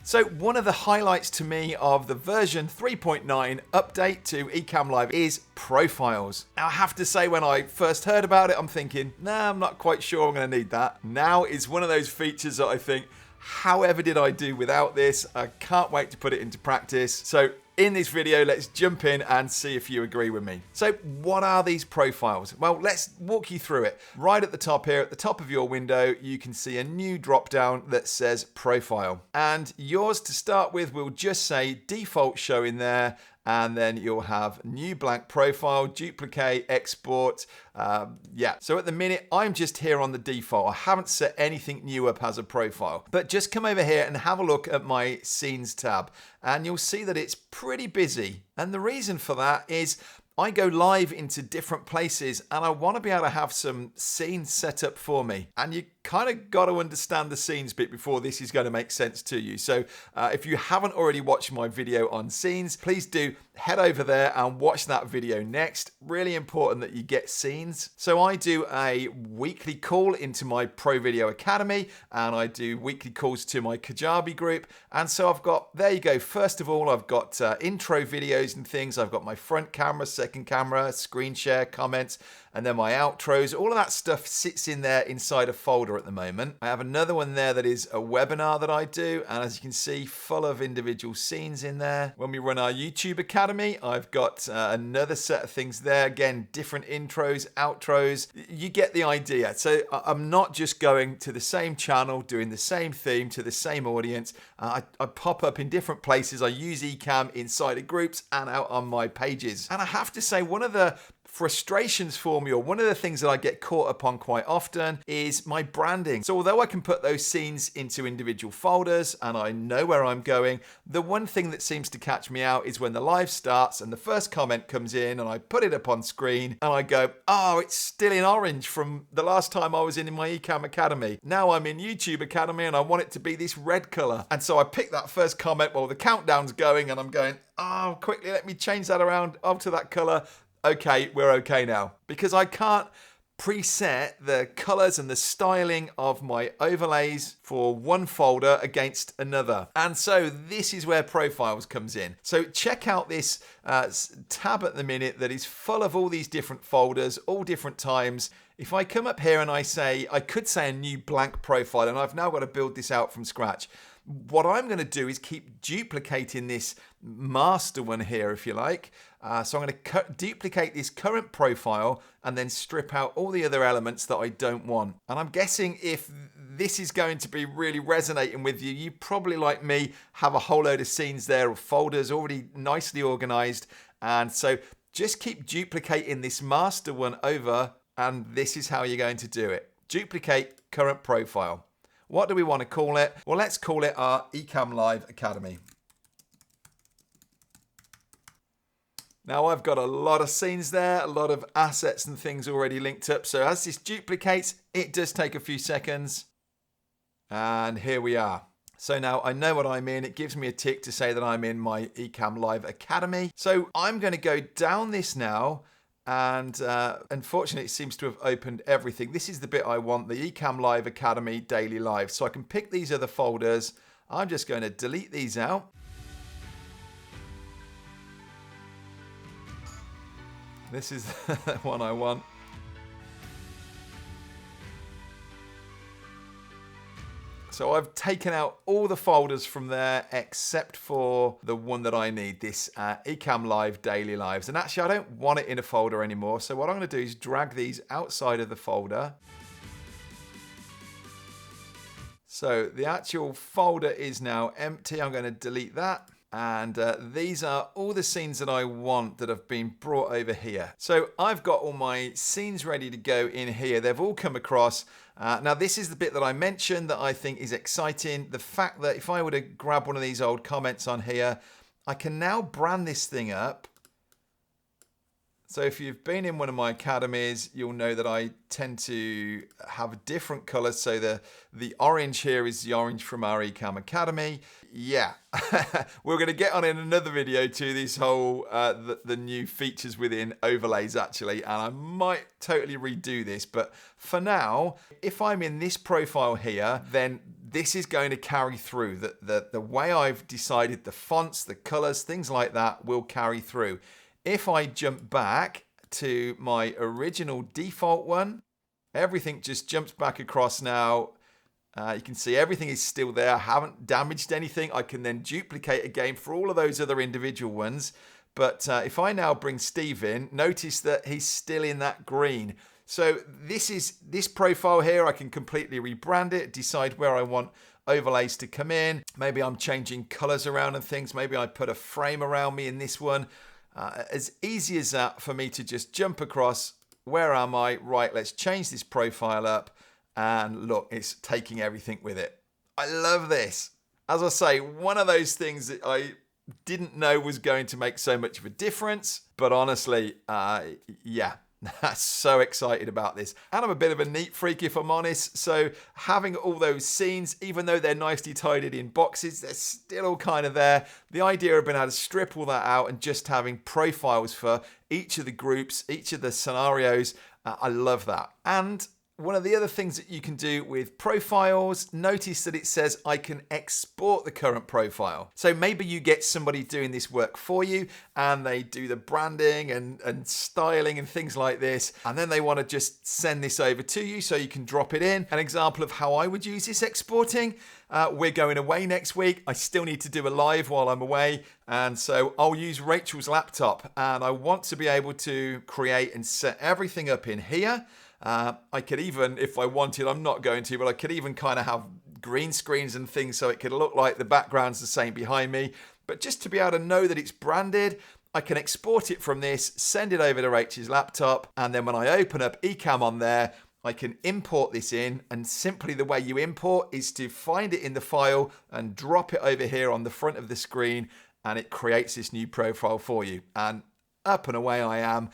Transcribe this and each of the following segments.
So one of the highlights to me of the version 3.9 update to Ecamm Live is profiles. Now I have to say, when I first heard about it, I'm thinking, nah, I'm not quite sure I'm going to need that. Now it's one of those features that I think, however did I do without this? I can't wait to put it into practice. So in this video, let's jump in and see if you agree with me. So what are these profiles? Well, let's walk you through it. Right at the top here, at the top of your window, you can see a new drop down that says profile. And yours to start with will just say default show in there. And then you'll have new blank profile, duplicate, export. So at the minute, I'm just here on the default. I haven't set anything new up as a profile. But just come over here and have a look at my scenes tab. And you'll see that it's pretty busy. And the reason for that is I go live into different places and I want to be able to have some scenes set up for me. And you kind of got to understand the scenes bit before this is going to make sense to you. So if you haven't already watched my video on scenes, please do head over there and watch that video next. Really important that you get scenes. So I do a weekly call into my Pro Video Academy and I do weekly calls to my Kajabi group. And so I've got, there you go. First of all, I've got intro videos and things. I've got my front camera, second camera, screen share, comments, and then my outros. All of that stuff sits in there inside a folder at the moment. I have another one there that is a webinar that I do, and as you can see, full of individual scenes in there. When we run our YouTube Academy, I've got another set of things there. Again, different intros, outros. You get the idea. So I'm not just going to the same channel, doing the same theme to the same audience. I pop up in different places. I use Ecamm inside of groups and out on my pages. And I have to say, one of the frustrations for me, or one of the things that I get caught upon quite often, is my branding. So although I can put those scenes into individual folders and I know where I'm going, the one thing that seems to catch me out is when the live starts and the first comment comes in and I put it up on screen and I go, oh, it's still in orange from the last time I was in my Ecamm Academy. Now I'm in YouTube Academy and I want it to be this red color. And so I pick that first comment while the countdown's going and I'm going, oh, quickly, let me change that around up to that color. Okay, we're okay now. Because I can't preset the colors and the styling of my overlays for one folder against another. And so this is where profiles comes in. So check out this tab at the minute that is full of all these different folders, all different times. If I come up here and I could say a new blank profile, and I've now got to build this out from scratch. What I'm going to do is keep duplicating this master one here, if you like. So I'm going to duplicate this current profile and then strip out all the other elements that I don't want. And I'm guessing if this is going to be really resonating with you, you probably, like me, have a whole load of scenes there or folders already nicely organized. And so just keep duplicating this master one over, and this is how you're going to do it. Duplicate current profile. What do we want to call it? Well, let's call it our Ecamm Live Academy. Now I've got a lot of scenes there, a lot of assets and things already linked up. So as this duplicates, it does take a few seconds. And here we are. So now I know what I'm in. It gives me a tick to say that I'm in my Ecamm Live Academy. So I'm going to go down this now. And unfortunately, it seems to have opened everything. This is the bit I want, the Ecamm Live Academy Daily Live. So I can pick these other folders. I'm just going to delete these out. This is the one I want. So I've taken out all the folders from there except for the one that I need, this Ecamm Live Daily Lives. And actually, I don't want it in a folder anymore. So what I'm going to do is drag these outside of the folder. So the actual folder is now empty. I'm going to delete that. And these are all the scenes that I want that have been brought over here. So I've got all my scenes ready to go in here. They've all come across. Now this is the bit that I mentioned that I think is exciting. The fact that if I were to grab one of these old comments on here, I can now brand this thing up. So if you've been in one of my academies, you'll know that I tend to have different colors. So the orange here is the orange from our Ecamm Academy. Yeah, we're going to get on in another video to this whole, the new features within overlays actually. And I might totally redo this. But for now, if I'm in this profile here, then this is going to carry through. The way I've decided the fonts, the colors, things like that will carry through. If I jump back to my original default one, everything just jumps back across now. You can see everything is still there. I haven't damaged anything. I can then duplicate again for all of those other individual ones. But if I now bring Steve in, notice that he's still in that green. So this profile here, I can completely rebrand it, decide where I want overlays to come in. Maybe I'm changing colors around and things. Maybe I put a frame around me in this one. As easy as that for me to just jump across. Where am I? Right, let's change this profile up. And look, it's taking everything with it. I love this. As I say, one of those things that I didn't know was going to make so much of a difference. But honestly, yeah, so excited about this. And I'm a bit of a neat freak, if I'm honest. So having all those scenes, even though they're nicely tidied in boxes, they're still all kind of there. The idea of being able to strip all that out and just having profiles for each of the groups, each of the scenarios, I love that. And one of the other things that you can do with profiles, notice that it says I can export the current profile. So maybe you get somebody doing this work for you and they do the branding and styling and things like this. And then they want to just send this over to you so you can drop it in. An example of how I would use this exporting. We're going away next week. I still need to do a live while I'm away. And so I'll use Rachel's laptop and I want to be able to create and set everything up in here. I could even, if I wanted, I'm not going to, but I could even kind of have green screens and things so it could look like the background's the same behind me. But just to be able to know that it's branded, I can export it from this, send it over to Rachel's laptop, and then when I open up Ecamm on there, I can import this in, and simply the way you import is to find it in the file and drop it over here on the front of the screen, and it creates this new profile for you. And up and away I am.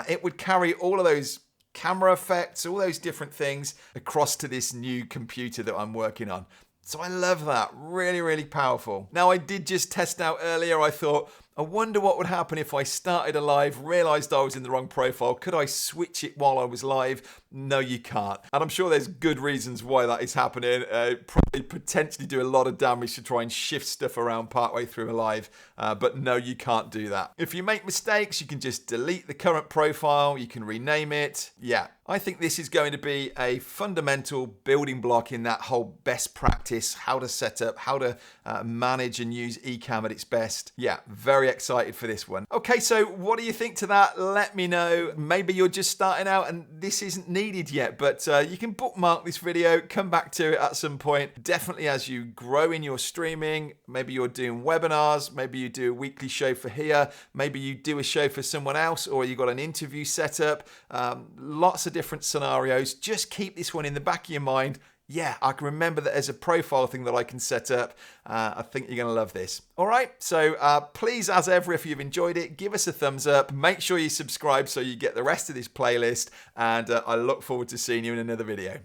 It would carry all of those camera effects, all those different things across to this new computer that I'm working on. So I love that. Really, really powerful. Now, I did just test out earlier. I thought, I wonder what would happen if I started a live, realized I was in the wrong profile. Could I switch it while I was live? No, you can't. And I'm sure there's good reasons why that is happening. Probably potentially do a lot of damage to try and shift stuff around partway through a live. But no, you can't do that. If you make mistakes, you can just delete the current profile. You can rename it. Yeah, I think this is going to be a fundamental building block in that whole best practice, how to set up, how to manage and use Ecamm at its best. Yeah, very excited for this one. Okay, so what do you think to that? Let me know. Maybe you're just starting out and this isn't needed yet, but you can bookmark this video, come back to it at some point. Definitely as you grow in your streaming, maybe you're doing webinars, maybe you do a weekly show for here, maybe you do a show for someone else, or you got an interview set up, lots of different scenarios. Just keep this one in the back of your mind. Yeah, I can remember that there's a profile thing that I can set up. I think you're going to love this. All right, so please, as ever, if you've enjoyed it, give us a thumbs up. Make sure you subscribe so you get the rest of this playlist. And I look forward to seeing you in another video.